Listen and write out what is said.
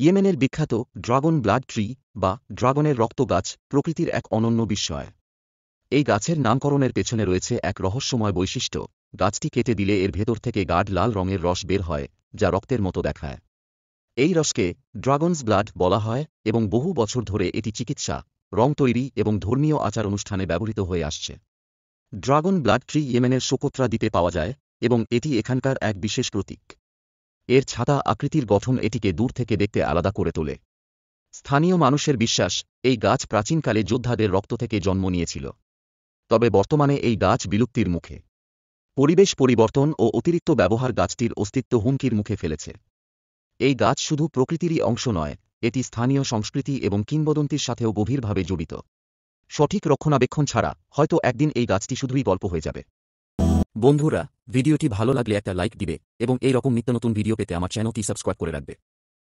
ইয়েমেনের বিখ্যাত dragon blood tree বা ড্রাগনের রক্ত গাছ প্রকৃতির এক অনন্য বিস্ময়। এই গাছের নামকরণের পেছনে রয়েছে এক রহস্যময় বৈশিষ্ট্য। গাছটি কেটে দিলে এর ভেতর থেকে গাঢ় লাল রঙের রস বের হয়, যা রক্তের মতো দেখায়। এই রসকে ড্রাগনস ব্লাড বলা হয় এবং বহু বছর ধরে এটি চিকিৎসা, রং তৈরি এবং ধর্মীয় আচার অনুষ্ঠানে ব্যবহৃত হয়ে আসছে। ড্রাগন ব্লাড ট্রি ইয়েমেনের সোকোত্রা দ্বীপে পাওয়া যায় এবং এটি এখানকার এক বিশেষ প্রতীক। এর ছাতা আকৃতির গঠন এটিকে দূর থেকে দেখতে আলাদা করে তোলে। স্থানীয় মানুষের বিশ্বাস, এই গাছ প্রাচীনকালে যোদ্ধাদের রক্ত থেকে জন্ম নিয়েছিল। তবে বর্তমানে এই গাছ বিলুপ্তির মুখে। পরিবেশ পরিবর্তন ও অতিরিক্ত ব্যবহার গাছটির অস্তিত্ব হুমকির মুখে ফেলেছে। এই গাছ শুধু প্রকৃতিরই অংশ নয়, এটি স্থানীয় সংস্কৃতি এবং কিংবদন্তির সাথেও গভীরভাবে জড়িত। সঠিক রক্ষণাবেক্ষণ ছাড়া হয়তো একদিন এই গাছটি শুধুই গল্প হয়ে যাবে। বন্ধুরা, ভিডিওটি ভালো লাগলে একটা লাইক দিবে এবং এই রকম নিত্য নতুন ভিডিও পেতে আমার চ্যানেলটি সাবস্ক্রাইব করে রাখবে।